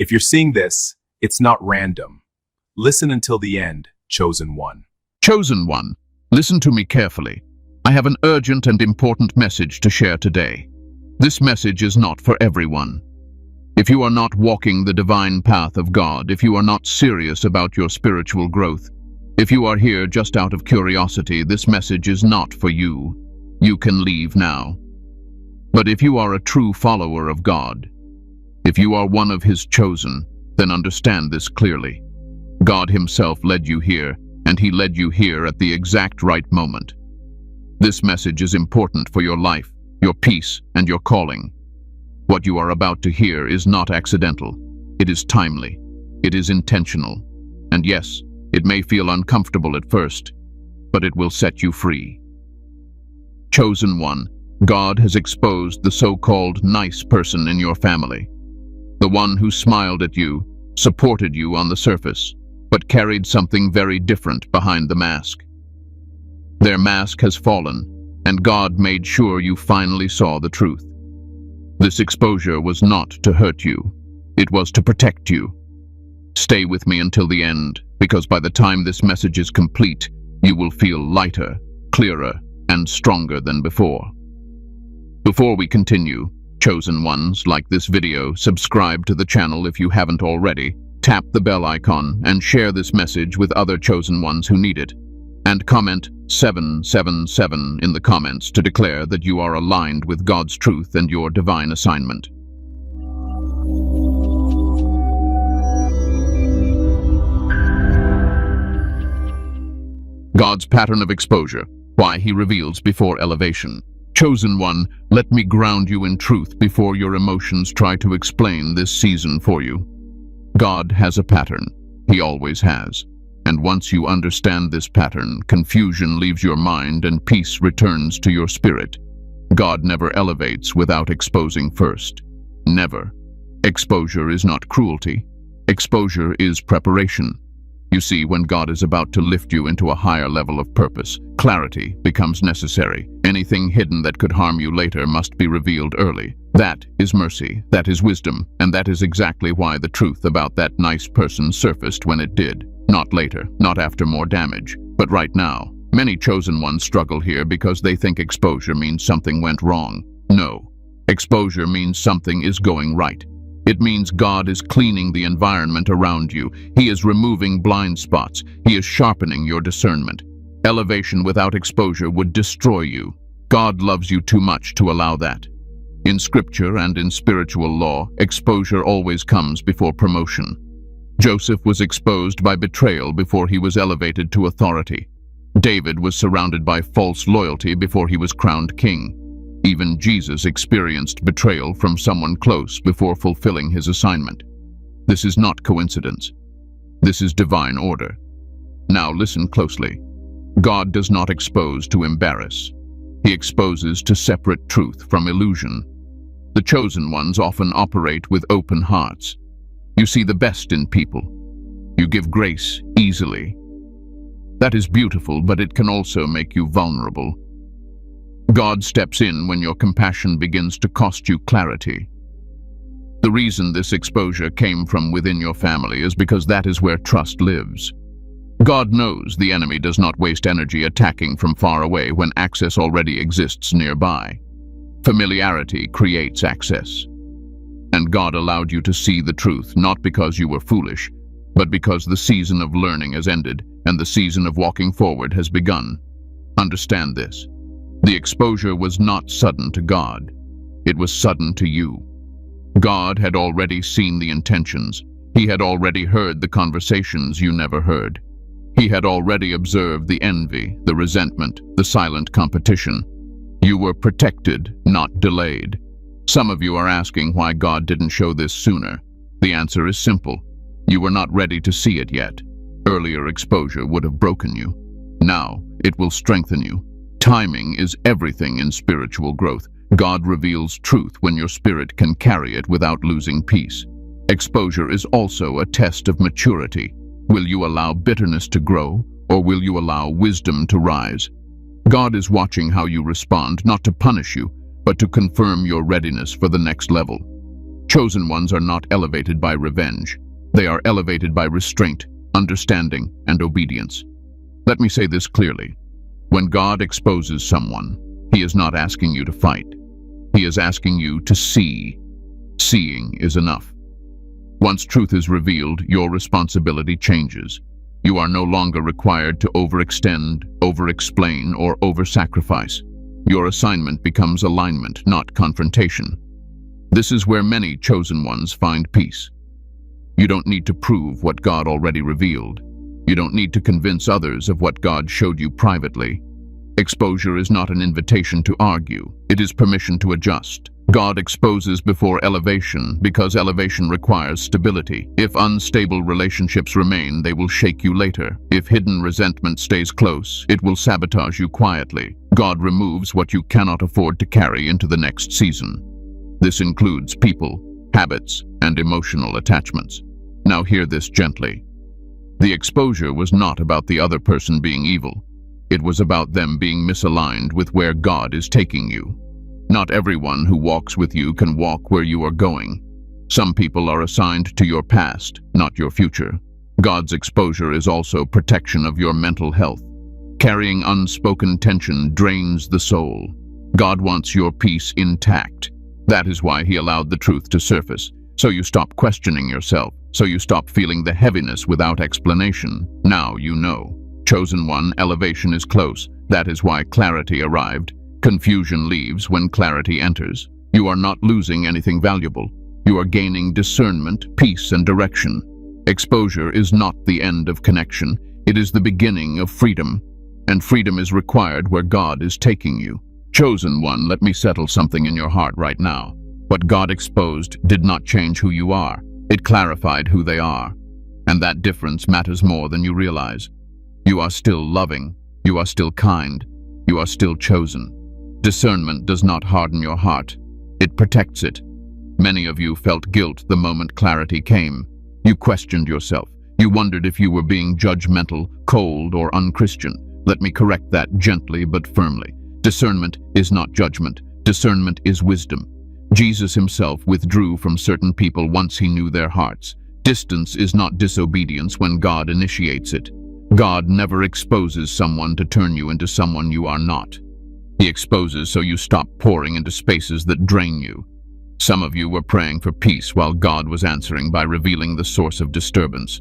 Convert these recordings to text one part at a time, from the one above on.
If you're seeing this, it's not random. Listen until the end, chosen one. Chosen one, listen to me carefully. I have an urgent and important message to share today. This message is not for everyone. If you are not walking the divine path of God, if you are not serious about your spiritual growth, if you are here just out of curiosity, this message is not for you. You can leave now. But if you are a true follower of God, if you are one of His chosen, then understand this clearly. God Himself led you here, and He led you here at the exact right moment. This message is important for your life, your peace, and your calling. What you are about to hear is not accidental. It is timely. It is intentional. And yes, it may feel uncomfortable at first, but it will set you free. Chosen one, God has exposed the so-called nice person in your family. The one who smiled at you, supported you on the surface, but carried something very different behind the mask. Their mask has fallen, and God made sure you finally saw the truth. This exposure was not to hurt you. It was to protect you. Stay with me until the end, because by the time this message is complete, you will feel lighter, clearer, and stronger than before. Before we continue, chosen ones, like this video, subscribe to the channel if you haven't already, tap the bell icon, and share this message with other chosen ones who need it. And comment 777 in the comments to declare that you are aligned with God's truth and your divine assignment. God's pattern of exposure, why He reveals before elevation. Chosen one, let me ground you in truth before your emotions try to explain this season for you. God has a pattern. He always has. And once you understand this pattern, confusion leaves your mind and peace returns to your spirit. God never elevates without exposing first. Never. Exposure is not cruelty. Exposure is preparation. You see, when God is about to lift you into a higher level of purpose, clarity becomes necessary. Anything hidden that could harm you later must be revealed early. That is mercy, that is wisdom, and that is exactly why the truth about that nice person surfaced when it did. Not later, not after more damage, but right now. Many chosen ones struggle here because they think exposure means something went wrong. No. Exposure means something is going right. It means God is cleaning the environment around you. He is removing blind spots. He is sharpening your discernment. Elevation without exposure would destroy you. God loves you too much to allow that. In scripture and in spiritual law, exposure always comes before promotion. Joseph was exposed by betrayal before he was elevated to authority. David was surrounded by false loyalty before he was crowned king. Even Jesus experienced betrayal from someone close before fulfilling his assignment. This is not coincidence. This is divine order. Now listen closely. God does not expose to embarrass. He exposes to separate truth from illusion. The chosen ones often operate with open hearts. You see the best in people. You give grace easily. That is beautiful, but it can also make you vulnerable. God steps in when your compassion begins to cost you clarity. The reason this exposure came from within your family is because that is where trust lives. God knows the enemy does not waste energy attacking from far away when access already exists nearby. Familiarity creates access. And God allowed you to see the truth, not because you were foolish, but because the season of learning has ended and the season of walking forward has begun. Understand this. The exposure was not sudden to God. It was sudden to you. God had already seen the intentions. He had already heard the conversations you never heard. He had already observed the envy, the resentment, the silent competition. You were protected, not delayed. Some of you are asking why God didn't show this sooner. The answer is simple. You were not ready to see it yet. Earlier exposure would have broken you. Now, it will strengthen you. Timing is everything in spiritual growth. God reveals truth when your spirit can carry it without losing peace. Exposure is also a test of maturity. Will you allow bitterness to grow, or will you allow wisdom to rise? God is watching how you respond, not to punish you, but to confirm your readiness for the next level. Chosen ones are not elevated by revenge. They are elevated by restraint, understanding, and obedience. Let me say this clearly. When God exposes someone, He is not asking you to fight. He is asking you to see. Seeing is enough. Once truth is revealed, your responsibility changes. You are no longer required to overextend, over-explain, or over-sacrifice. Your assignment becomes alignment, not confrontation. This is where many chosen ones find peace. You don't need to prove what God already revealed. You don't need to convince others of what God showed you privately. Exposure is not an invitation to argue. It is permission to adjust. God exposes before elevation because elevation requires stability. If unstable relationships remain, they will shake you later. If hidden resentment stays close, it will sabotage you quietly. God removes what you cannot afford to carry into the next season. This includes people, habits, and emotional attachments. Now hear this gently. The exposure was not about the other person being evil. It was about them being misaligned with where God is taking you. Not everyone who walks with you can walk where you are going. Some people are assigned to your past, not your future. God's exposure is also protection of your mental health. Carrying unspoken tension drains the soul. God wants your peace intact. That is why He allowed the truth to surface, so you stop questioning yourself, so you stop feeling the heaviness without explanation. Now you know. Chosen one, elevation is close. That is why clarity arrived. Confusion leaves when clarity enters. You are not losing anything valuable. You are gaining discernment, peace, and direction. Exposure is not the end of connection. It is the beginning of freedom. And freedom is required where God is taking you. Chosen one, let me settle something in your heart right now. What God exposed did not change who you are. It clarified who they are. And that difference matters more than you realize. You are still loving. You are still kind. You are still chosen. Discernment does not harden your heart. It protects it. Many of you felt guilt the moment clarity came. You questioned yourself. You wondered if you were being judgmental, cold, or unchristian. Let me correct that gently but firmly. Discernment is not judgment. Discernment is wisdom. Jesus Himself withdrew from certain people once He knew their hearts. Distance is not disobedience when God initiates it. God never exposes someone to turn you into someone you are not. He exposes so you stop pouring into spaces that drain you. Some of you were praying for peace while God was answering by revealing the source of disturbance.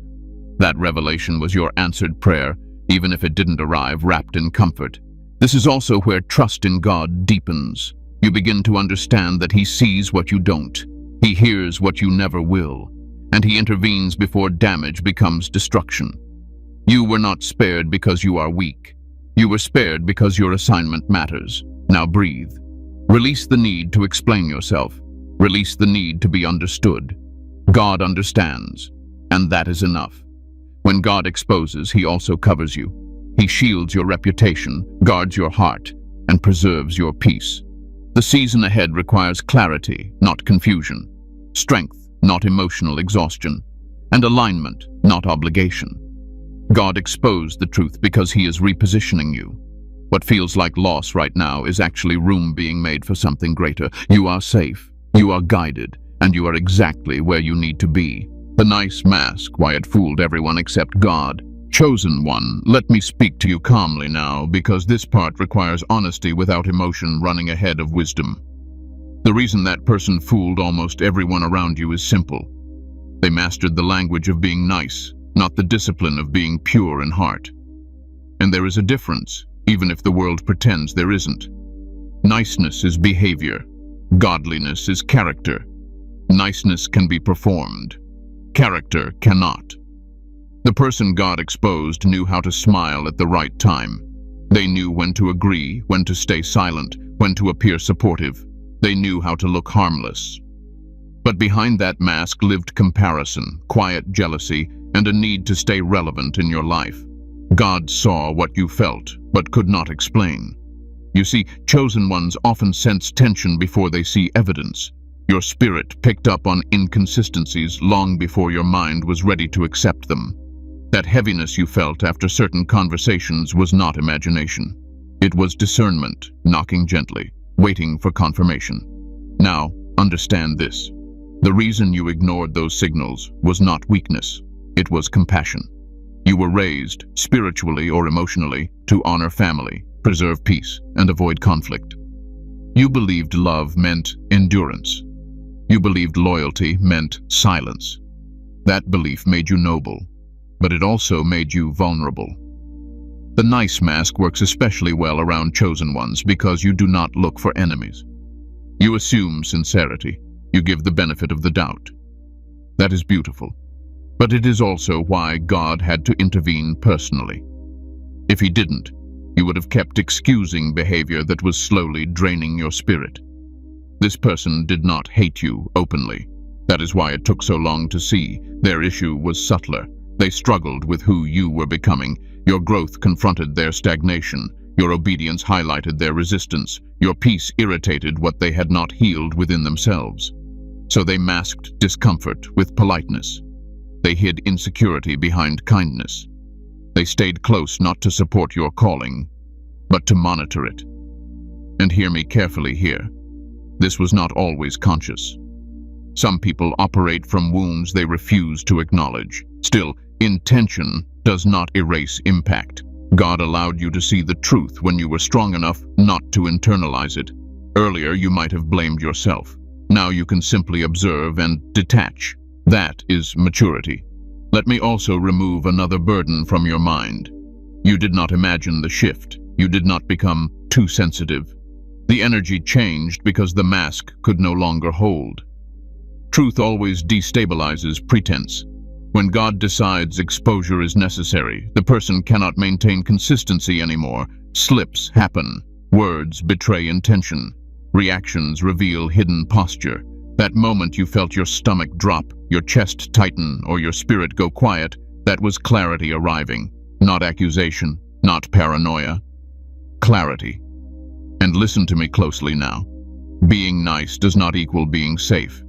That revelation was your answered prayer, even if it didn't arrive wrapped in comfort. This is also where trust in God deepens. You begin to understand that He sees what you don't. He hears what you never will. And He intervenes before damage becomes destruction. You were not spared because you are weak. You were spared because your assignment matters. Now breathe. Release the need to explain yourself. Release the need to be understood. God understands, and that is enough. When God exposes, He also covers you. He shields your reputation, guards your heart, and preserves your peace. The season ahead requires clarity, not confusion, strength, not emotional exhaustion, and alignment, not obligation. God exposed the truth because He is repositioning you. What feels like loss right now is actually room being made for something greater. You are safe, you are guided, and you are exactly where you need to be. The nice mask, why it fooled everyone except God. Chosen one, let me speak to you calmly now, because this part requires honesty without emotion running ahead of wisdom. The reason that person fooled almost everyone around you is simple. They mastered the language of being nice, not the discipline of being pure in heart. And there is a difference, even if the world pretends there isn't. Niceness is behavior. Godliness is character. Niceness can be performed. Character cannot. The person God exposed knew how to smile at the right time. They knew when to agree, when to stay silent, when to appear supportive. They knew how to look harmless. But behind that mask lived comparison, quiet jealousy, and a need to stay relevant in your life. God saw what you felt, but could not explain. You see, chosen ones often sense tension before they see evidence. Your spirit picked up on inconsistencies long before your mind was ready to accept them. That heaviness you felt after certain conversations was not imagination. It was discernment, knocking gently, waiting for confirmation. Now, understand this. The reason you ignored those signals was not weakness, it was compassion. You were raised, spiritually or emotionally, to honor family, preserve peace, and avoid conflict. You believed love meant endurance. You believed loyalty meant silence. That belief made you noble, but it also made you vulnerable. The nice mask works especially well around chosen ones because you do not look for enemies. You assume sincerity. You give the benefit of the doubt. That is beautiful, but it is also why God had to intervene personally. If he didn't, you would have kept excusing behavior that was slowly draining your spirit. This person did not hate you openly. That is why it took so long to see. Their issue was subtler. They struggled with who you were becoming. Your growth confronted their stagnation. Your obedience highlighted their resistance. Your peace irritated what they had not healed within themselves. So they masked discomfort with politeness. They hid insecurity behind kindness. They stayed close not to support your calling, but to monitor it. And hear me carefully here. This was not always conscious. Some people operate from wounds they refuse to acknowledge. Still, intention does not erase impact. God allowed you to see the truth when you were strong enough not to internalize it. Earlier, you might have blamed yourself. Now you can simply observe and detach. That is maturity. Let me also remove another burden from your mind. You did not imagine the shift. You did not become too sensitive. The energy changed because the mask could no longer hold. Truth always destabilizes pretense. When God decides exposure is necessary, the person cannot maintain consistency anymore. Slips happen. Words betray intention. Reactions reveal hidden posture. That moment you felt your stomach drop, your chest tighten, or your spirit go quiet, that was clarity arriving. Not accusation, not paranoia. Clarity. And listen to me closely now. Being nice does not equal being safe.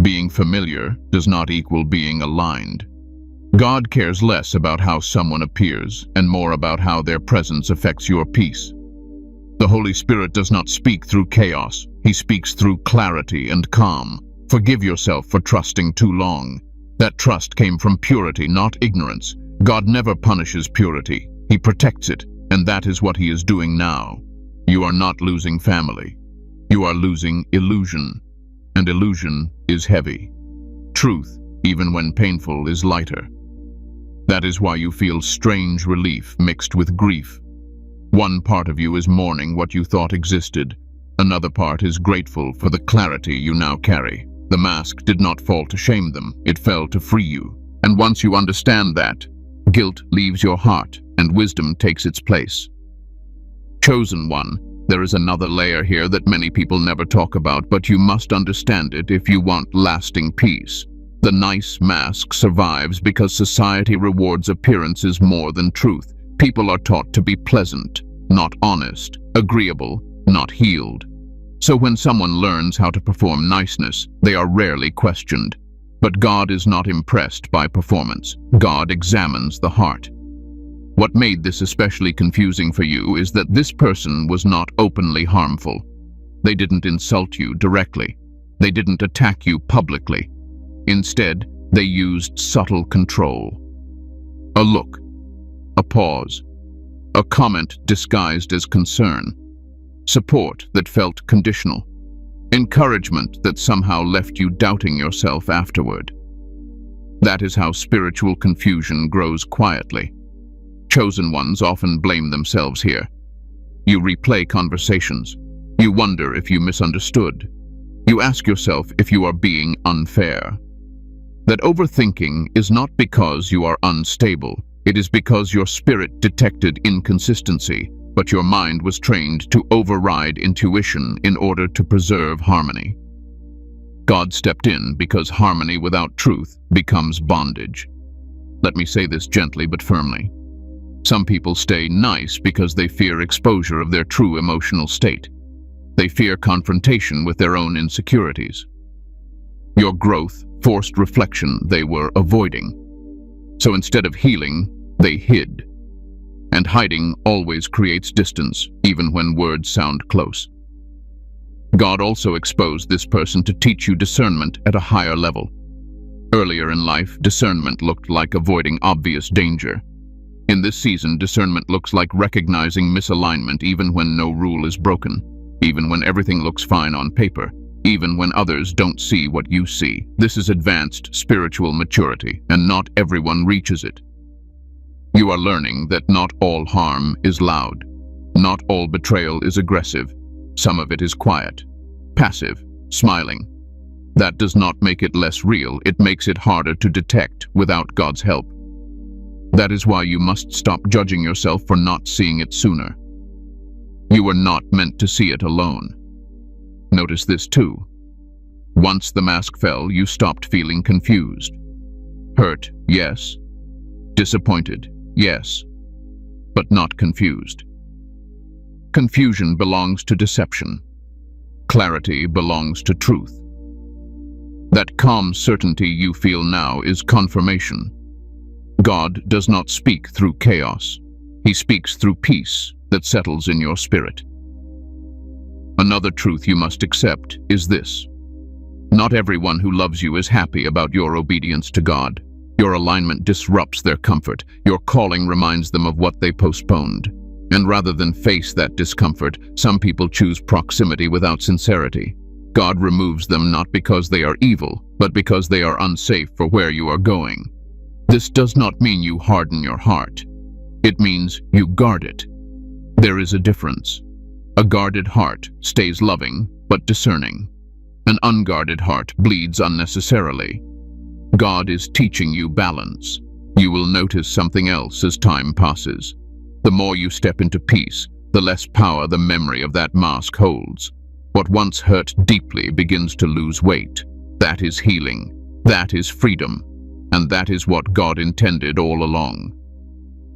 Being familiar does not equal being aligned. God cares less about how someone appears and more about how their presence affects your peace. The Holy Spirit does not speak through chaos. He speaks through clarity and calm. Forgive yourself for trusting too long. That trust came from purity, not ignorance. God never punishes purity. He protects it, and that is what he is doing now. You are not losing family. You are losing illusion, and illusion is heavy. Truth, even when painful, is lighter. That is why you feel strange relief mixed with grief. One part of you is mourning what you thought existed. Another part is grateful for the clarity you now carry. The mask did not fall to shame them, it fell to free you. And once you understand that, guilt leaves your heart and wisdom takes its place. Chosen one, there is another layer here that many people never talk about, but you must understand it if you want lasting peace. The nice mask survives because society rewards appearances more than truth. People are taught to be pleasant, not honest, agreeable, not healed. So when someone learns how to perform niceness, they are rarely questioned. But God is not impressed by performance. God examines the heart. What made this especially confusing for you is that this person was not openly harmful. They didn't insult you directly. They didn't attack you publicly. Instead, they used subtle control. A look, a pause, a comment disguised as concern, support that felt conditional, encouragement that somehow left you doubting yourself afterward. That is how spiritual confusion grows quietly. Chosen ones often blame themselves here. You replay conversations. You wonder if you misunderstood. You ask yourself if you are being unfair. That overthinking is not because you are unstable. It is because your spirit detected inconsistency, but your mind was trained to override intuition in order to preserve harmony. God stepped in because harmony without truth becomes bondage. Let me say this gently but firmly. Some people stay nice because they fear exposure of their true emotional state. They fear confrontation with their own insecurities. Your growth forced reflection they were avoiding. So instead of healing, they hid. And hiding always creates distance, even when words sound close. God also exposed this person to teach you discernment at a higher level. Earlier in life, discernment looked like avoiding obvious danger. In this season, discernment looks like recognizing misalignment even when no rule is broken, even when everything looks fine on paper, even when others don't see what you see. This is advanced spiritual maturity, and not everyone reaches it. You are learning that not all harm is loud. Not all betrayal is aggressive. Some of it is quiet, passive, smiling. That does not make it less real. It makes it harder to detect without God's help. That is why you must stop judging yourself for not seeing it sooner. You were not meant to see it alone. Notice this too. Once the mask fell, you stopped feeling confused. Hurt, yes. Disappointed, yes. But not confused. Confusion belongs to deception. Clarity belongs to truth. That calm certainty you feel now is confirmation. God does not speak through chaos. He speaks through peace that settles in your spirit. Another truth you must accept is this. Not everyone who loves you is happy about your obedience to God. Your alignment disrupts their comfort. Your calling reminds them of what they postponed. And rather than face that discomfort, some people choose proximity without sincerity. God removes them not because they are evil, but because they are unsafe for where you are going. This does not mean you harden your heart. It means you guard it. There is a difference. A guarded heart stays loving, but discerning. An unguarded heart bleeds unnecessarily. God is teaching you balance. You will notice something else as time passes. The more you step into peace, the less power the memory of that mask holds. What once hurt deeply begins to lose weight. That is healing. That is freedom. And that is what God intended all along.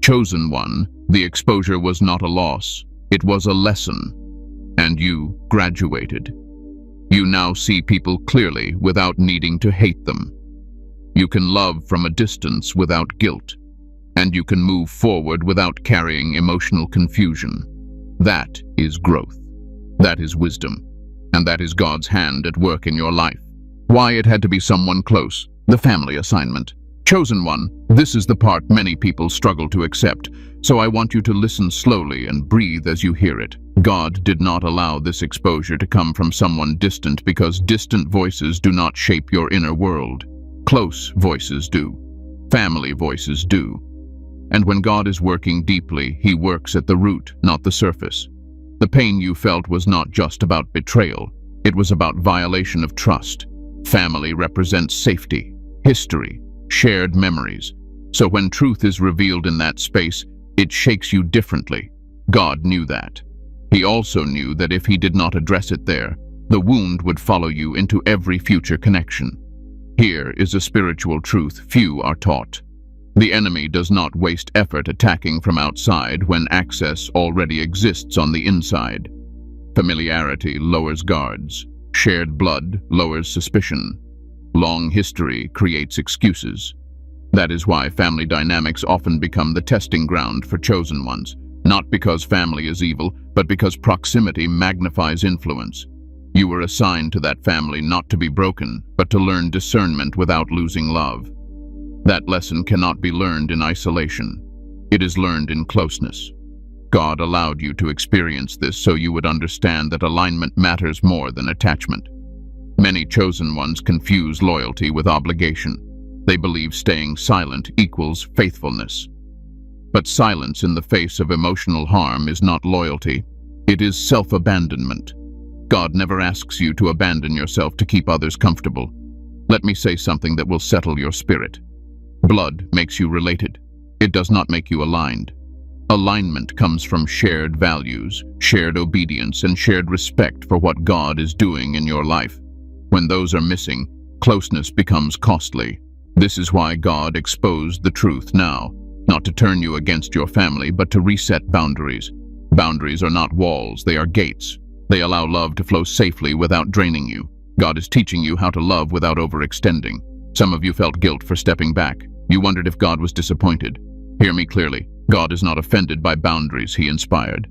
Chosen one, the exposure was not a loss. It was a lesson. And you graduated. You now see people clearly without needing to hate them. You can love from a distance without guilt. And you can move forward without carrying emotional confusion. That is growth. That is wisdom. And that is God's hand at work in your life. Why it had to be someone close? The family assignment. Chosen one, this is the part many people struggle to accept, so I want you to listen slowly and breathe as you hear it. God did not allow this exposure to come from someone distant because distant voices do not shape your inner world. Close voices do. Family voices do. And when God is working deeply, He works at the root, not the surface. The pain you felt was not just about betrayal. It was about violation of trust. Family represents safety, history, shared memories. So when truth is revealed in that space, it shakes you differently. God knew that. He also knew that if He did not address it there, the wound would follow you into every future connection. Here is a spiritual truth few are taught. The enemy does not waste effort attacking from outside when access already exists on the inside. Familiarity lowers guards. Shared blood lowers suspicion. Long history creates excuses. That is why family dynamics often become the testing ground for chosen ones, not because family is evil, but because proximity magnifies influence. You were assigned to that family not to be broken, but to learn discernment without losing love. That lesson cannot be learned in isolation. It is learned in closeness. God allowed you to experience this so you would understand that alignment matters more than attachment. Many chosen ones confuse loyalty with obligation. They believe staying silent equals faithfulness. But silence in the face of emotional harm is not loyalty. It is self-abandonment. God never asks you to abandon yourself to keep others comfortable. Let me say something that will settle your spirit. Blood makes you related. It does not make you aligned. Alignment comes from shared values, shared obedience, and shared respect for what God is doing in your life. When those are missing, closeness becomes costly. This is why God exposed the truth now, not to turn you against your family, but to reset boundaries. Boundaries are not walls, they are gates. They allow love to flow safely without draining you. God is teaching you how to love without overextending. Some of you felt guilt for stepping back. You wondered if God was disappointed. Hear me clearly. God is not offended by boundaries He inspired.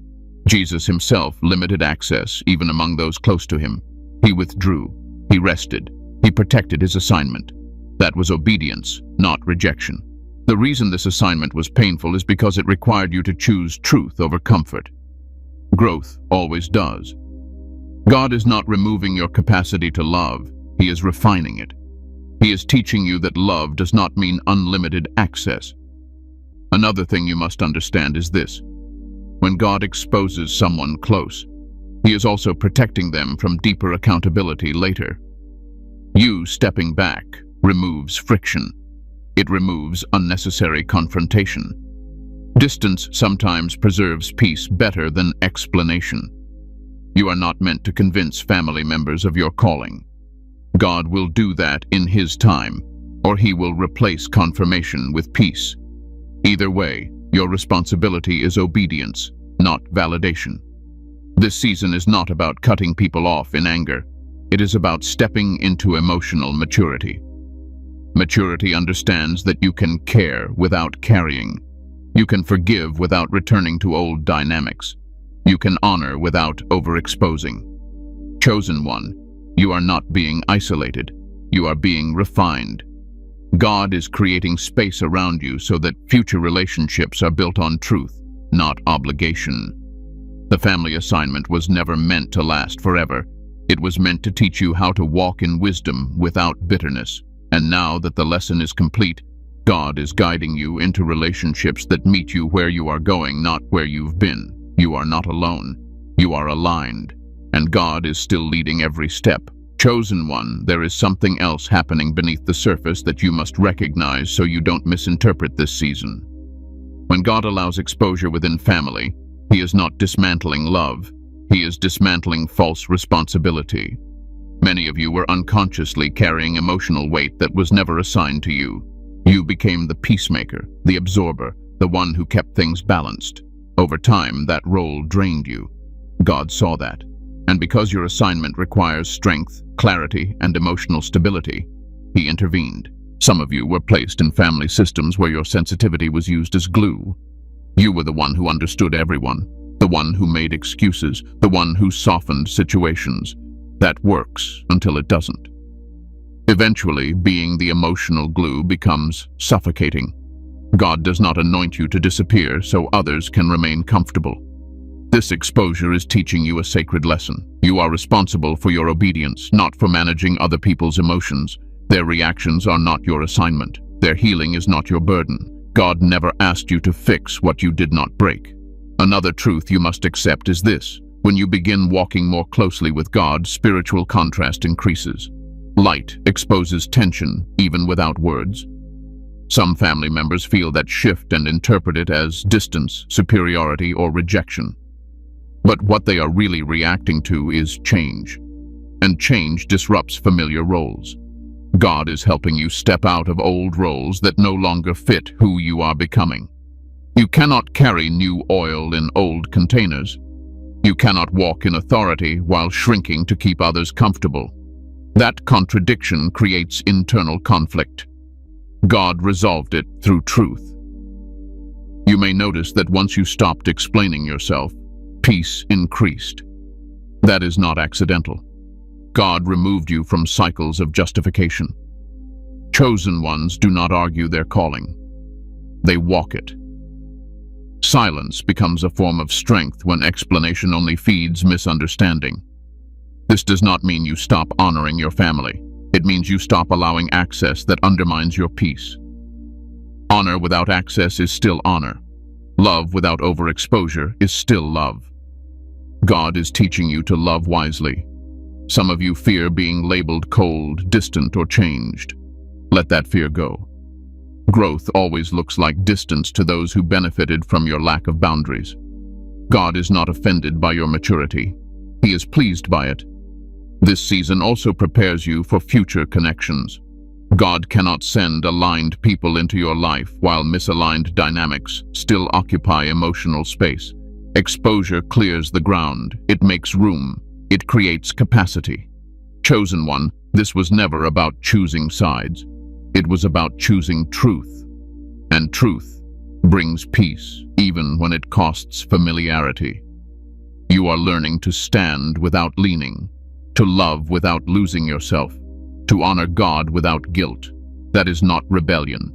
Jesus himself limited access even among those close to him. He withdrew, he rested, he protected his assignment. That was obedience, not rejection. The reason this assignment was painful is because it required you to choose truth over comfort. Growth always does. God is not removing your capacity to love, he is refining it. He is teaching you that love does not mean unlimited access. Another thing you must understand is this. When God exposes someone close, he is also protecting them from deeper accountability later. You stepping back removes friction. It removes unnecessary confrontation. Distance sometimes preserves peace better than explanation. You are not meant to convince family members of your calling. God will do that in his time, or he will replace confirmation with peace. Either way, your responsibility is obedience, not validation. This season is not about cutting people off in anger. It is about stepping into emotional maturity. Maturity understands that you can care without carrying. You can forgive without returning to old dynamics. You can honor without overexposing. Chosen one, you are not being isolated. You are being refined. God is creating space around you so that future relationships are built on truth, not obligation. The family assignment was never meant to last forever. It was meant to teach you how to walk in wisdom without bitterness. And now that the lesson is complete, God is guiding you into relationships that meet you where you are going, not where you've been. You are not alone. You are aligned. And God is still leading every step. Chosen one, there is something else happening beneath the surface that you must recognize so you don't misinterpret this season. When God allows exposure within family, he is not dismantling love. He is dismantling false responsibility. Many of you were unconsciously carrying emotional weight that was never assigned to you. You became the peacemaker, the absorber, the one who kept things balanced. Over time, that role drained you. God saw that. And because your assignment requires strength, clarity, and emotional stability, he intervened. Some of you were placed in family systems where your sensitivity was used as glue. You were the one who understood everyone, the one who made excuses, the one who softened situations. That works until it doesn't. Eventually, being the emotional glue becomes suffocating. God does not anoint you to disappear so others can remain comfortable. This exposure is teaching you a sacred lesson. You are responsible for your obedience, not for managing other people's emotions. Their reactions are not your assignment. Their healing is not your burden. God never asked you to fix what you did not break. Another truth you must accept is this. When you begin walking more closely with God, spiritual contrast increases. Light exposes tension, even without words. Some family members feel that shift and interpret it as distance, superiority, or rejection. But what they are really reacting to is change. And change disrupts familiar roles. God is helping you step out of old roles that no longer fit who you are becoming. You cannot carry new oil in old containers. You cannot walk in authority while shrinking to keep others comfortable. That contradiction creates internal conflict. God resolved it through truth. You may notice that once you stopped explaining yourself, peace increased. That is not accidental. God removed you from cycles of justification. Chosen ones do not argue their calling. They walk it. Silence becomes a form of strength when explanation only feeds misunderstanding. This does not mean you stop honoring your family. It means you stop allowing access that undermines your peace. Honor without access is still honor. Love without overexposure is still love. God is teaching you to love wisely. Some of you fear being labeled cold, distant, or changed. Let that fear go. Growth always looks like distance to those who benefited from your lack of boundaries. God is not offended by your maturity. He is pleased by it. This season also prepares you for future connections. God cannot send aligned people into your life while misaligned dynamics still occupy emotional space. Exposure clears the ground. It makes room. It creates capacity. Chosen one, this was never about choosing sides. It was about choosing truth. And truth brings peace, even when it costs familiarity. You are learning to stand without leaning, to love without losing yourself, to honor God without guilt. That is not rebellion.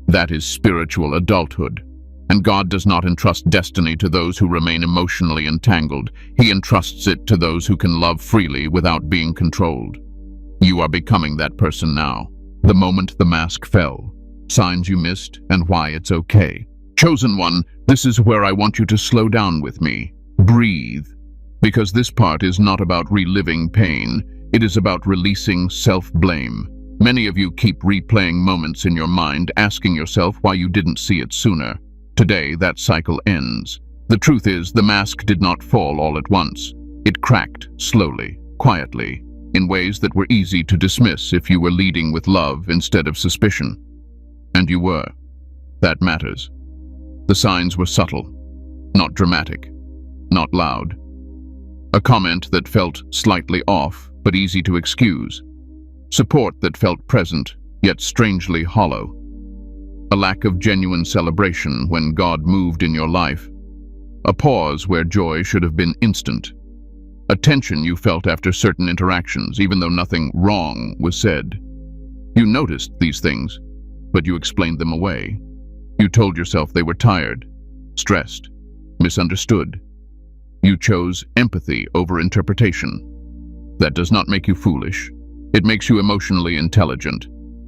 That is spiritual adulthood. And God does not entrust destiny to those who remain emotionally entangled. He entrusts it to those who can love freely without being controlled. You are becoming that person now. The moment the mask fell, signs you missed, and why it's okay. Chosen one, this is where I want you to slow down with me. Breathe. Because this part is not about reliving pain. It is about releasing self-blame. Many of you keep replaying moments in your mind, asking yourself why you didn't see it sooner. Today, that cycle ends. The truth is, the mask did not fall all at once. It cracked slowly, quietly, in ways that were easy to dismiss if you were leading with love instead of suspicion. And you were. That matters. The signs were subtle, not dramatic, not loud. A comment that felt slightly off, but easy to excuse. Support that felt present, yet strangely hollow. A lack of genuine celebration when God moved in your life. A pause where joy should have been instant. A tension you felt after certain interactions, even though nothing wrong was said. You noticed these things, but you explained them away. You told yourself they were tired, stressed, misunderstood. You chose empathy over interpretation. That does not make you foolish. It makes you emotionally intelligent.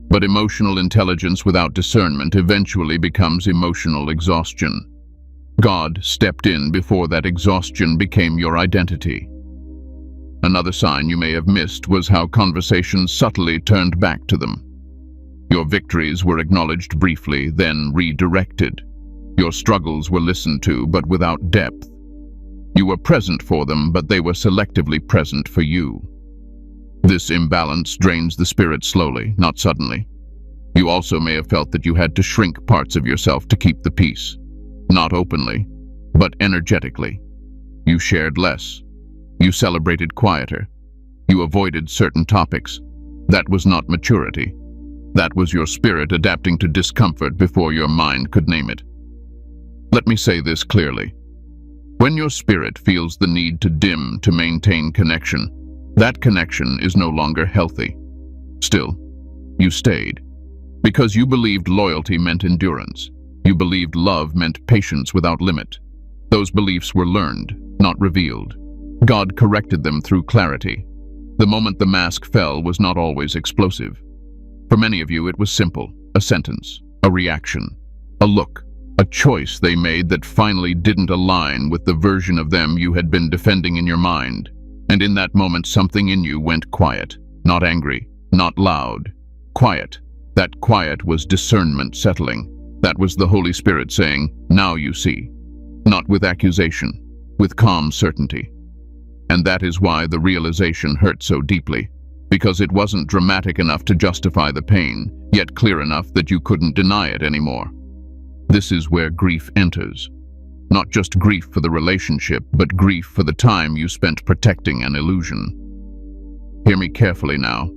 But emotional intelligence without discernment eventually becomes emotional exhaustion. God stepped in before that exhaustion became your identity. Another sign you may have missed was how conversations subtly turned back to them. Your victories were acknowledged briefly, then redirected. Your struggles were listened to, but without depth. You were present for them, but they were selectively present for you. This imbalance drains the spirit slowly, not suddenly. You also may have felt that you had to shrink parts of yourself to keep the peace. Not openly, but energetically. You shared less. You celebrated quieter. You avoided certain topics. That was not maturity. That was your spirit adapting to discomfort before your mind could name it. Let me say this clearly. When your spirit feels the need to dim to maintain connection, that connection is no longer healthy. Still, you stayed. Because you believed loyalty meant endurance. You believed love meant patience without limit. Those beliefs were learned, not revealed. God corrected them through clarity. The moment the mask fell was not always explosive. For many of you, it was simple. A sentence, a reaction, a look, a choice they made that finally didn't align with the version of them you had been defending in your mind. And in that moment, something in you went quiet. Not angry, not loud. Quiet. That quiet was discernment settling. That was the Holy Spirit saying, "Now you see." Not with accusation, with calm certainty. And that is why the realization hurt so deeply. Because it wasn't dramatic enough to justify the pain, yet clear enough that you couldn't deny it anymore. This is where grief enters. Not just grief for the relationship, but grief for the time you spent protecting an illusion. Hear me carefully now.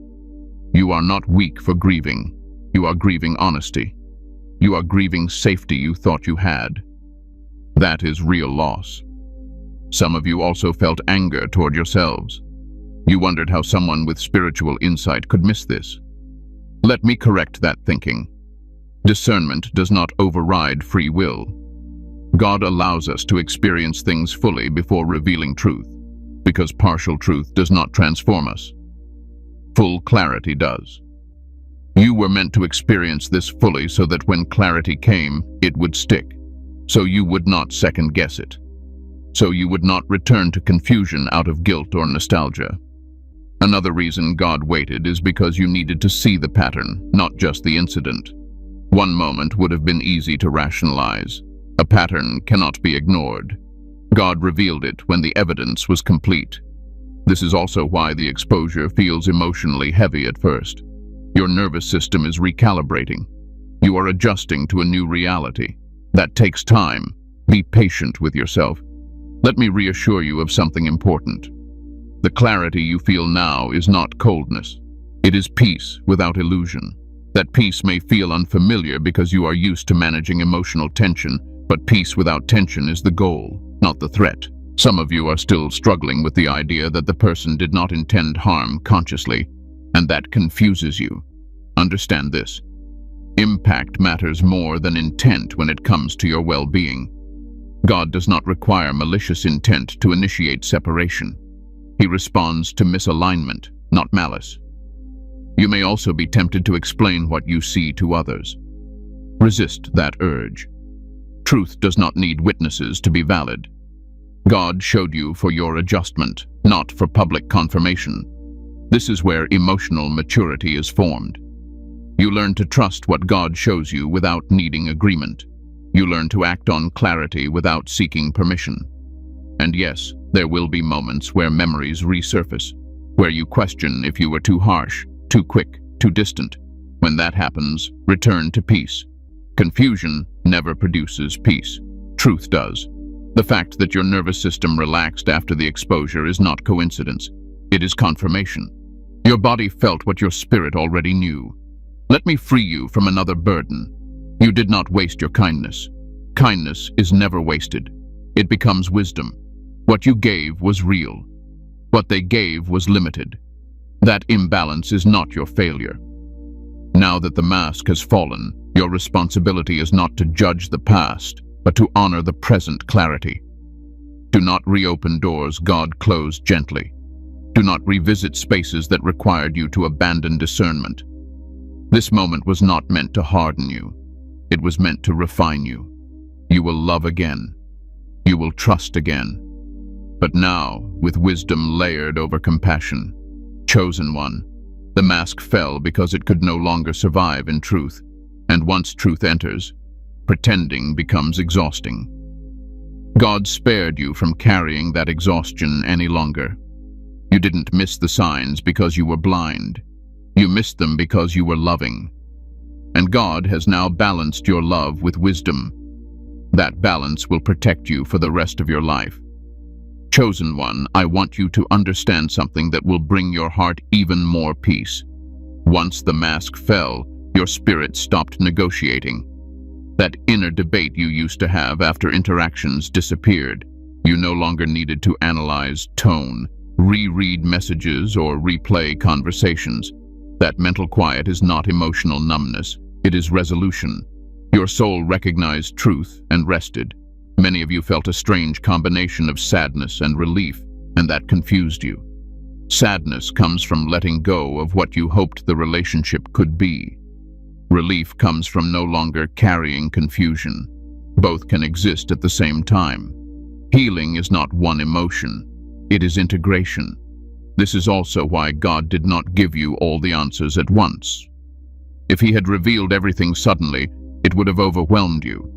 You are not weak for grieving. You are grieving honesty. You are grieving safety you thought you had. That is real loss. Some of you also felt anger toward yourselves. You wondered how someone with spiritual insight could miss this. Let me correct that thinking. Discernment does not override free will. God allows us to experience things fully before revealing truth, because partial truth does not transform us. Full clarity does. You were meant to experience this fully so that when clarity came, it would stick. So you would not second-guess it. So you would not return to confusion out of guilt or nostalgia. Another reason God waited is because you needed to see the pattern, not just the incident. One moment would have been easy to rationalize. A pattern cannot be ignored. God revealed it when the evidence was complete. This is also why the exposure feels emotionally heavy at first. Your nervous system is recalibrating. You are adjusting to a new reality. That takes time. Be patient with yourself. Let me reassure you of something important. The clarity you feel now is not coldness. It is peace without illusion. That peace may feel unfamiliar because you are used to managing emotional tension, but peace without tension is the goal, not the threat. Some of you are still struggling with the idea that the person did not intend harm consciously, and that confuses you. Understand this. Impact matters more than intent when it comes to your well-being. God does not require malicious intent to initiate separation. He responds to misalignment, not malice. You may also be tempted to explain what you see to others. Resist that urge. Truth does not need witnesses to be valid. God showed you for your adjustment, not for public confirmation. This is where emotional maturity is formed. You learn to trust what God shows you without needing agreement. You learn to act on clarity without seeking permission. And yes, there will be moments where memories resurface, where you question if you were too harsh, too quick, too distant. When that happens, return to peace. Confusion never produces peace. Truth does. The fact that your nervous system relaxed after the exposure is not coincidence. It is confirmation. Your body felt what your spirit already knew. Let me free you from another burden. You did not waste your kindness. Kindness is never wasted. It becomes wisdom. What you gave was real. What they gave was limited. That imbalance is not your failure. Now that the mask has fallen, your responsibility is not to judge the past, but to honor the present clarity. Do not reopen doors God closed gently. Do not revisit spaces that required you to abandon discernment. This moment was not meant to harden you. It was meant to refine you. You will love again. You will trust again. But now, with wisdom layered over compassion, chosen one, the mask fell because it could no longer survive in truth. And once truth enters, pretending becomes exhausting. God spared you from carrying that exhaustion any longer. You didn't miss the signs because you were blind. You missed them because you were loving. And God has now balanced your love with wisdom. That balance will protect you for the rest of your life. Chosen one, I want you to understand something that will bring your heart even more peace. Once the mask fell, your spirit stopped negotiating. That inner debate you used to have after interactions disappeared. You no longer needed to analyze tone, reread messages, or replay conversations. That mental quiet is not emotional numbness, it is resolution. Your soul recognized truth and rested. Many of you felt a strange combination of sadness and relief, and that confused you. Sadness comes from letting go of what you hoped the relationship could be. Relief comes from no longer carrying confusion. Both can exist at the same time. Healing is not one emotion, it is integration. This is also why God did not give you all the answers at once. If He had revealed everything suddenly, it would have overwhelmed you.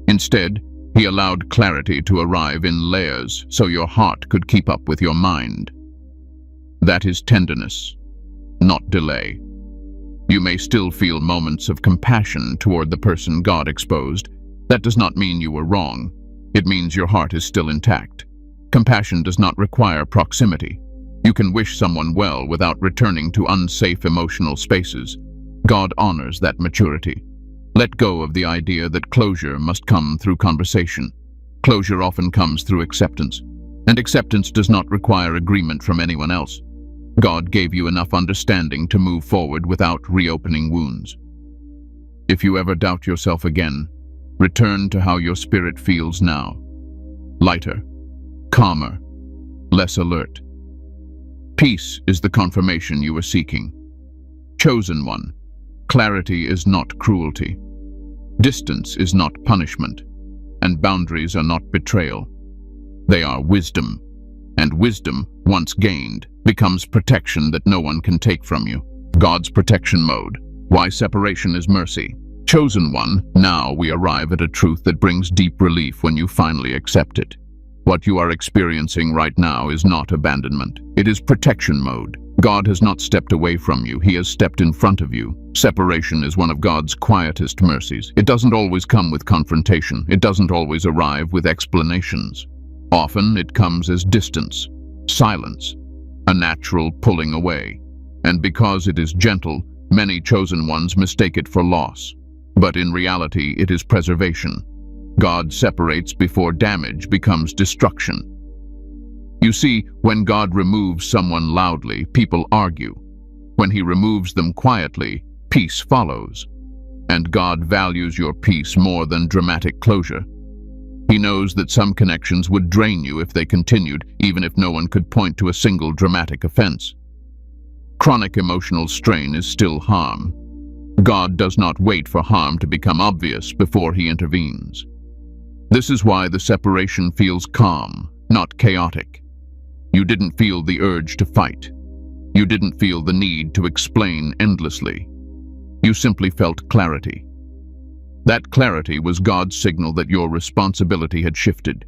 Instead, He allowed clarity to arrive in layers so your heart could keep up with your mind. That is tenderness, not delay. You may still feel moments of compassion toward the person God exposed. That does not mean you were wrong. It means your heart is still intact. Compassion does not require proximity. You can wish someone well without returning to unsafe emotional spaces. God honors that maturity. Let go of the idea that closure must come through conversation. Closure often comes through acceptance, and acceptance does not require agreement from anyone else. God gave you enough understanding to move forward without reopening wounds. If you ever doubt yourself again, return to how your spirit feels now. Lighter, calmer, less alert. Peace is the confirmation you are seeking. Chosen one, clarity is not cruelty. Distance is not punishment, and boundaries are not betrayal. They are wisdom, and wisdom, once gained, becomes protection that no one can take from you. God's protection mode. Why separation is mercy. Chosen one, now we arrive at a truth that brings deep relief when you finally accept it. What you are experiencing right now is not abandonment. It is protection mode. God has not stepped away from you. He has stepped in front of you. Separation is one of God's quietest mercies. It doesn't always come with confrontation. It doesn't always arrive with explanations. Often it comes as distance, silence, a natural pulling away. And because it is gentle, many chosen ones mistake it for loss. But in reality, it is preservation. God separates before damage becomes destruction. You see, when God removes someone loudly, people argue. When he removes them quietly, peace follows. And God values your peace more than dramatic closure. He knows that some connections would drain you if they continued, even if no one could point to a single dramatic offense. Chronic emotional strain is still harm. God does not wait for harm to become obvious before he intervenes. This is why the separation feels calm, not chaotic. You didn't feel the urge to fight. You didn't feel the need to explain endlessly. You simply felt clarity. That clarity was God's signal that your responsibility had shifted.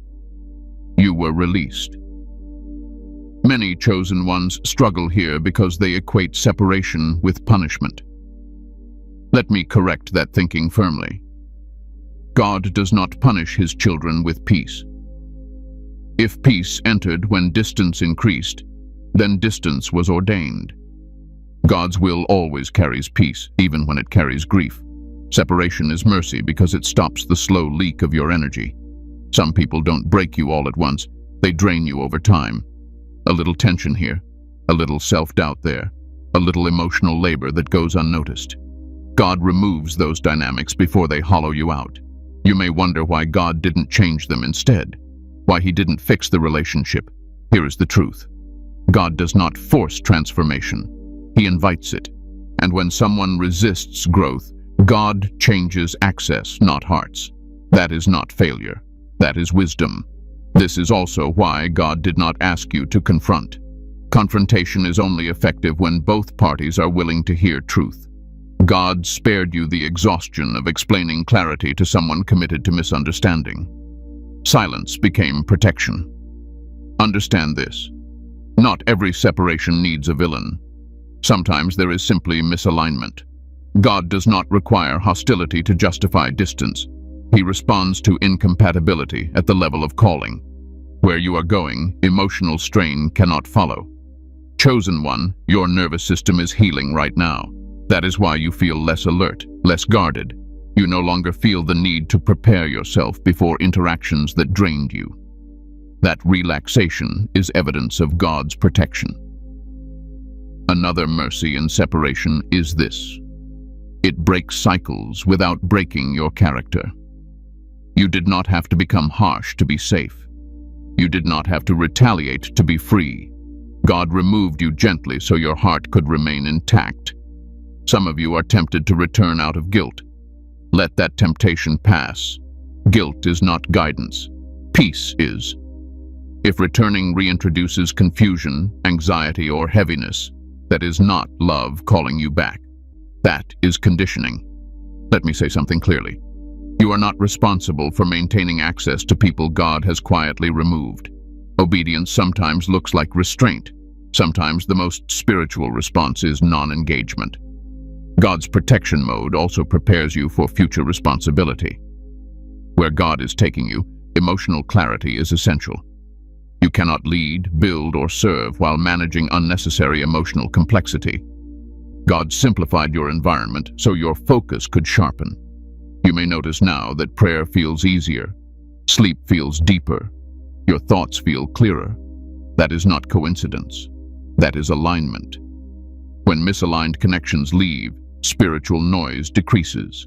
You were released. Many chosen ones struggle here because they equate separation with punishment. Let me correct that thinking firmly. God does not punish his children with peace. If peace entered when distance increased, then distance was ordained. God's will always carries peace, even when it carries grief. Separation is mercy because it stops the slow leak of your energy. Some people don't break you all at once, they drain you over time. A little tension here, a little self-doubt there, a little emotional labor that goes unnoticed. God removes those dynamics before they hollow you out. You may wonder why God didn't change them instead, why he didn't fix the relationship. Here is the truth. God does not force transformation. He invites it. And when someone resists growth, God changes access, not hearts. That is not failure. That is wisdom. This is also why God did not ask you to confront. Confrontation is only effective when both parties are willing to hear truth. God spared you the exhaustion of explaining clarity to someone committed to misunderstanding. Silence became protection. Understand this. Not every separation needs a villain. Sometimes there is simply misalignment. God does not require hostility to justify distance. He responds to incompatibility at the level of calling. Where you are going, emotional strain cannot follow. Chosen one, your nervous system is healing right now. That is why you feel less alert, less guarded. You no longer feel the need to prepare yourself before interactions that drained you. That relaxation is evidence of God's protection. Another mercy in separation is this. It breaks cycles without breaking your character. You did not have to become harsh to be safe. You did not have to retaliate to be free. God removed you gently so your heart could remain intact. Some of you are tempted to return out of guilt. Let that temptation pass. Guilt is not guidance. Peace is. If returning reintroduces confusion, anxiety, or heaviness, that is not love calling you back. That is conditioning. Let me say something clearly. You are not responsible for maintaining access to people God has quietly removed. Obedience sometimes looks like restraint. Sometimes the most spiritual response is non-engagement. God's protection mode also prepares you for future responsibility. Where God is taking you, emotional clarity is essential. You cannot lead, build, or serve while managing unnecessary emotional complexity. God simplified your environment so your focus could sharpen. You may notice now that prayer feels easier, sleep feels deeper, your thoughts feel clearer. That is not coincidence. That is alignment. When misaligned connections leave, spiritual noise decreases.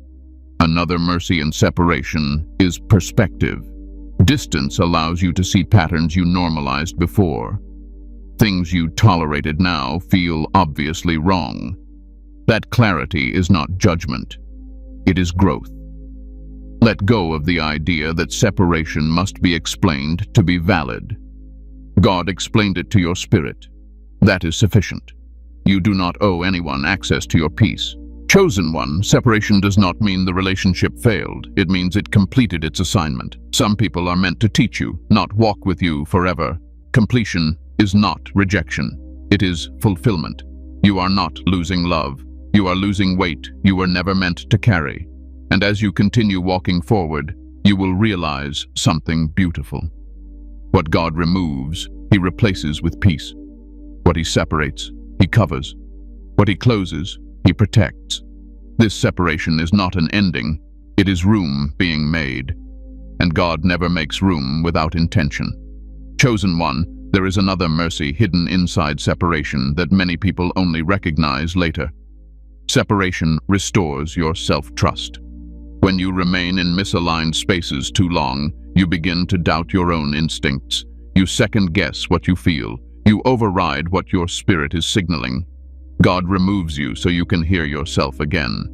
Another mercy in separation is perspective. Distance allows you to see patterns you normalized before. Things you tolerated now feel obviously wrong. That clarity is not judgment. It is growth. Let go of the idea that separation must be explained to be valid. God explained it to your spirit. That is sufficient. You do not owe anyone access to your peace. Chosen one, separation does not mean the relationship failed. It means it completed its assignment. Some people are meant to teach you, not walk with you forever. Completion is not rejection. It is fulfillment. You are not losing love. You are losing weight you were never meant to carry. And as you continue walking forward, you will realize something beautiful. What God removes, he replaces with peace. What he separates, he covers. What he closes, he protects. This separation is not an ending, it is room being made. And God never makes room without intention. Chosen one, there is another mercy hidden inside separation that many people only recognize later. Separation restores your self-trust. When you remain in misaligned spaces too long, you begin to doubt your own instincts. You second-guess what you feel. You override what your spirit is signaling. God removes you so you can hear yourself again.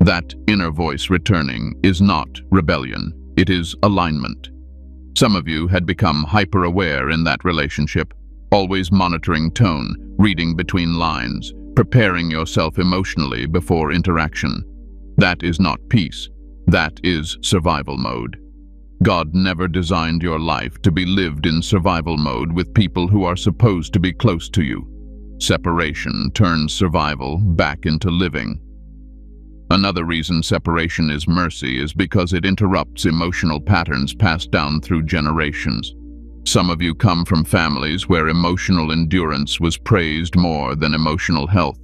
That inner voice returning is not rebellion. It is alignment. Some of you had become hyper-aware in that relationship, always monitoring tone, reading between lines, preparing yourself emotionally before interaction. That is not peace. That is survival mode. God never designed your life to be lived in survival mode with people who are supposed to be close to you. Separation turns survival back into living. Another reason separation is mercy is because it interrupts emotional patterns passed down through generations. Some of you come from families where emotional endurance was praised more than emotional health.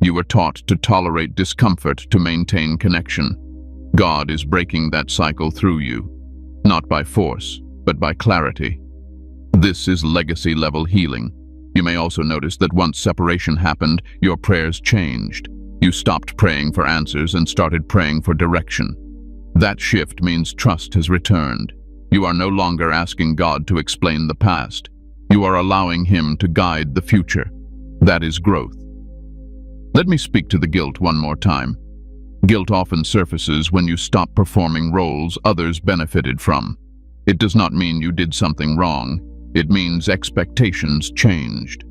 You were taught to tolerate discomfort to maintain connection. God is breaking that cycle through you, not by force, but by clarity. This is legacy-level healing. You may also notice that once separation happened, your prayers changed. You stopped praying for answers and started praying for direction. That shift means trust has returned. You are no longer asking God to explain the past. You are allowing Him to guide the future. That is growth. Let me speak to the guilt one more time. Guilt often surfaces when you stop performing roles others benefited from. It does not mean you did something wrong. It means expectations changed.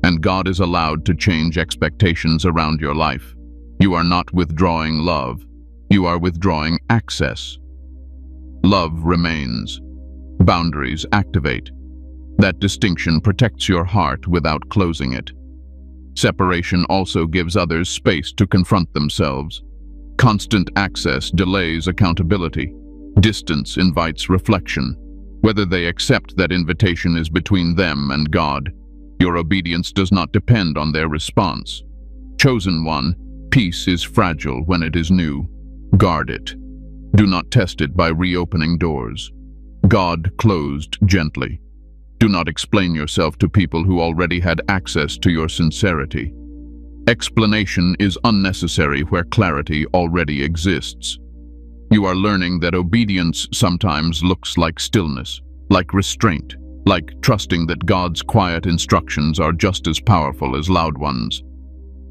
And God is allowed to change expectations around your life. You are not withdrawing love. You are withdrawing access. Love remains. Boundaries activate. That distinction protects your heart without closing it. Separation also gives others space to confront themselves. Constant access delays accountability. Distance invites reflection. Whether they accept that invitation is between them and God. Your obedience does not depend on their response. Chosen one, peace is fragile when it is new. Guard it. Do not test it by reopening doors. God closed gently. Do not explain yourself to people who already had access to your sincerity. Explanation is unnecessary where clarity already exists. You are learning that obedience sometimes looks like stillness, like restraint, like trusting that God's quiet instructions are just as powerful as loud ones.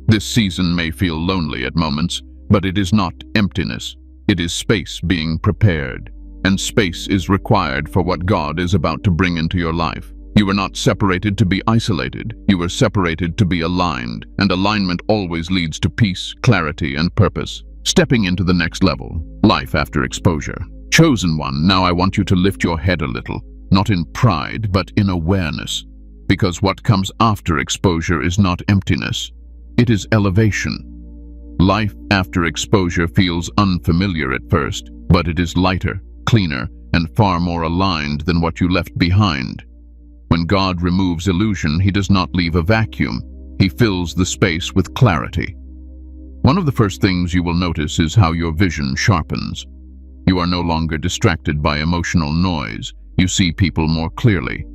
This season may feel lonely at moments, but it is not emptiness. It is space being prepared, and space is required for what God is about to bring into your life. You were not separated to be isolated. You were separated to be aligned, and alignment always leads to peace, clarity, and purpose. Stepping into the next level, life after exposure. Chosen one, now I want you to lift your head a little, not in pride, but in awareness. Because what comes after exposure is not emptiness. It is elevation. Life after exposure feels unfamiliar at first, but it is lighter, cleaner, and far more aligned than what you left behind. When God removes illusion, He does not leave a vacuum. He fills the space with clarity. One of the first things you will notice is how your vision sharpens. You are no longer distracted by emotional noise. You see people more clearly.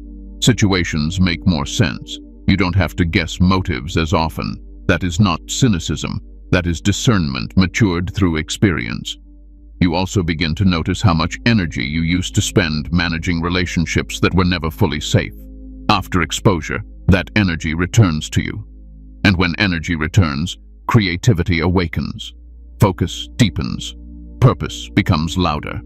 Situations make more sense. You don't have to guess motives as often. That is not cynicism. That is discernment matured through experience. You also begin to notice how much energy you used to spend managing relationships that were never fully safe. After exposure, that energy returns to you. And when energy returns, creativity awakens. Focus deepens. Purpose becomes louder.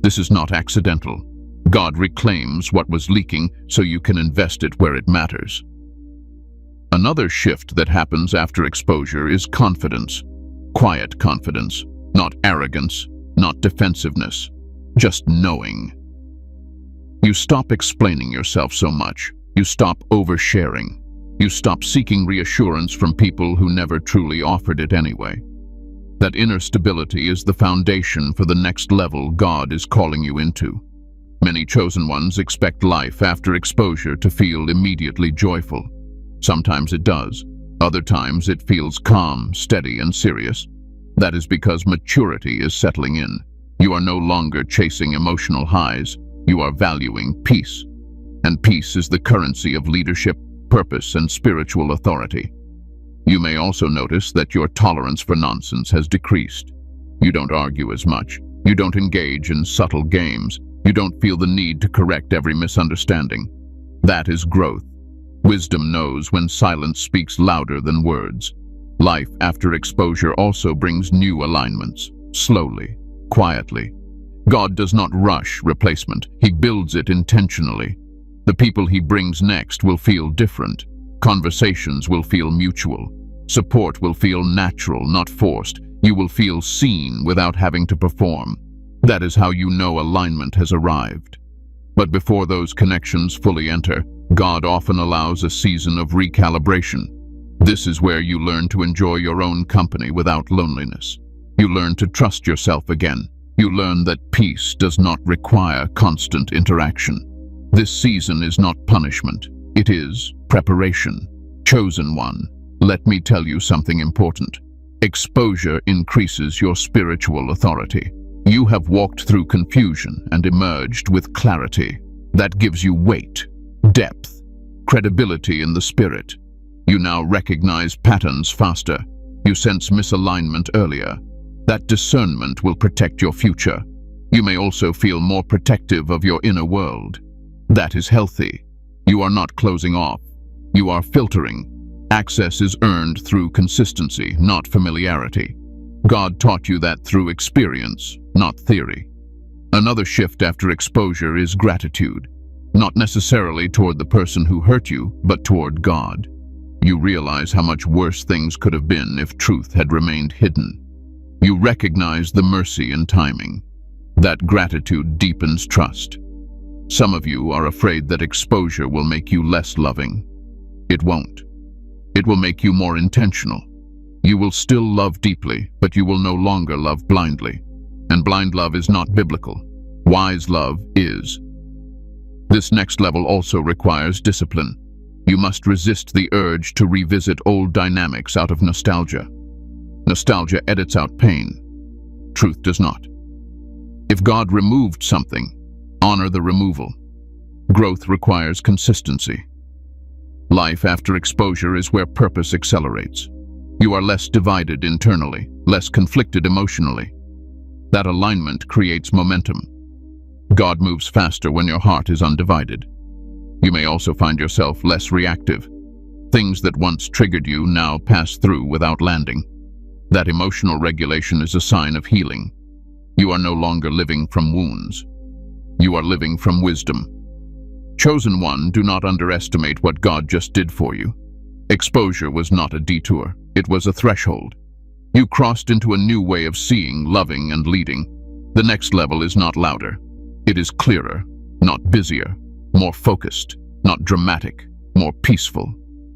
This is not accidental. God reclaims what was leaking so you can invest it where it matters. Another shift that happens after exposure is confidence. Quiet confidence, not arrogance, not defensiveness, just knowing. You stop explaining yourself so much. You stop oversharing. You stop seeking reassurance from people who never truly offered it anyway. That inner stability is the foundation for the next level God is calling you into. Many chosen ones expect life after exposure to feel immediately joyful. Sometimes it does. Other times it feels calm, steady, and serious. That is because maturity is settling in. You are no longer chasing emotional highs. You are valuing peace. and peace is the currency of leadership, purpose, and spiritual authority. You may also notice that your tolerance for nonsense has decreased. You don't argue as much. You don't engage in subtle games. You don't feel the need to correct every misunderstanding. That is growth. Wisdom knows when silence speaks louder than words. Life after exposure also brings new alignments, slowly, quietly. God does not rush replacement. He builds it intentionally. The people he brings next will feel different. Conversations will feel mutual. Support will feel natural, not forced. You will feel seen without having to perform. That is how you know alignment has arrived. But before those connections fully enter, God often allows a season of recalibration. This is where you learn to enjoy your own company without loneliness. You learn to trust yourself again. You learn that peace does not require constant interaction. This season is not punishment. It is preparation. Chosen one, let me tell you something important. Exposure increases your spiritual authority. You have walked through confusion and emerged with clarity. That gives you weight, depth, credibility in the spirit. You now recognize patterns faster. You sense misalignment earlier. That discernment will protect your future. You may also feel more protective of your inner world. That is healthy. You are not closing off. You are filtering. Access is earned through consistency, not familiarity. God taught you that through experience, not theory. Another shift after exposure is gratitude, not necessarily toward the person who hurt you, but toward God. You realize how much worse things could have been if truth had remained hidden. You recognize the mercy and timing. That gratitude deepens trust. Some of you are afraid that exposure will make you less loving. It won't. It will make you more intentional. You will still love deeply, but you will no longer love blindly. And blind love is not biblical. Wise love is. This next level also requires discipline. You must resist the urge to revisit old dynamics out of nostalgia. Nostalgia edits out pain. Truth does not. If God removed something, honor the removal. Growth requires consistency. Life after exposure is where purpose accelerates. You are less divided internally, less conflicted emotionally. That alignment creates momentum. God moves faster when your heart is undivided. You may also find yourself less reactive. Things that once triggered you now pass through without landing. That emotional regulation is a sign of healing. You are no longer living from wounds. You are living from wisdom. Chosen one, do not underestimate what God just did for you. Exposure was not a detour. It was a threshold. You crossed into a new way of seeing, loving, and leading. The next level is not louder. It is clearer, not busier, more focused, not dramatic, more peaceful.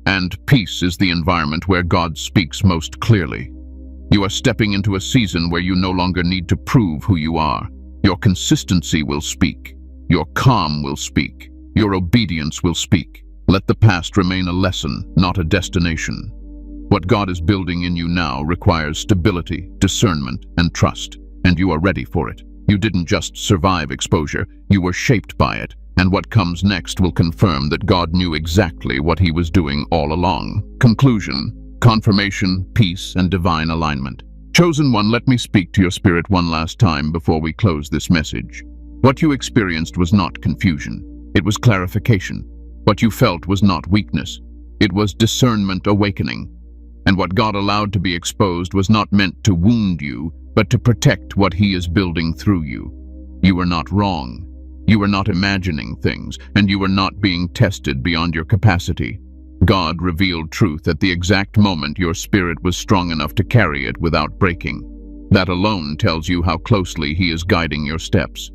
And peace is the environment where God speaks most clearly. You are stepping into a season where you no longer need to prove who you are. Your consistency will speak. Your calm will speak. Your obedience will speak. Let the past remain a lesson, not a destination. What God is building in you now requires stability, discernment, and trust, and you are ready for it. You didn't just survive exposure, you were shaped by it, and what comes next will confirm that God knew exactly what he was doing all along. Conclusion, confirmation, peace, and divine alignment. Chosen one, let me speak to your spirit one last time before we close this message. What you experienced was not confusion. It was clarification. What you felt was not weakness. It was discernment awakening. And what God allowed to be exposed was not meant to wound you, but to protect what he is building through you. You were not wrong. You were not imagining things, and you were not being tested beyond your capacity. God revealed truth at the exact moment your spirit was strong enough to carry it without breaking. That alone tells you how closely he is guiding your steps.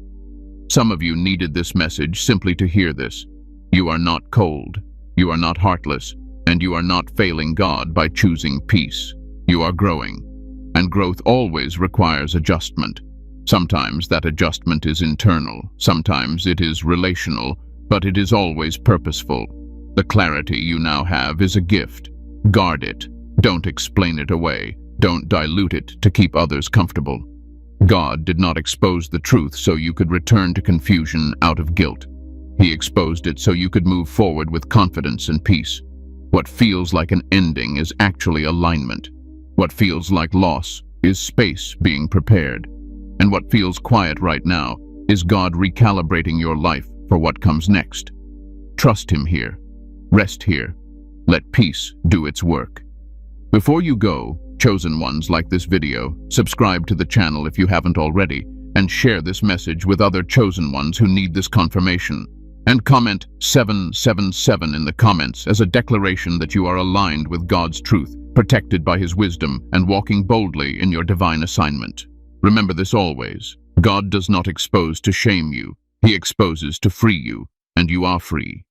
Some of you needed this message simply to hear this. You are not cold. You are not heartless. And you are not failing God by choosing peace. You are growing. And growth always requires adjustment. Sometimes that adjustment is internal. Sometimes it is relational. But it is always purposeful. The clarity you now have is a gift. Guard it. Don't explain it away. Don't dilute it to keep others comfortable. God did not expose the truth so you could return to confusion out of guilt. He exposed it so you could move forward with confidence and peace. What feels like an ending is actually alignment. What feels like loss is space being prepared. And what feels quiet right now is God recalibrating your life for what comes next. Trust Him here. Rest here. Let peace do its work. Before you go, chosen ones, like this video, subscribe to the channel if you haven't already, and share this message with other chosen ones who need this confirmation. And comment 777 in the comments as a declaration that you are aligned with God's truth, protected by His wisdom, and walking boldly in your divine assignment. Remember this always. God does not expose to shame you. He exposes to free you, and you are free.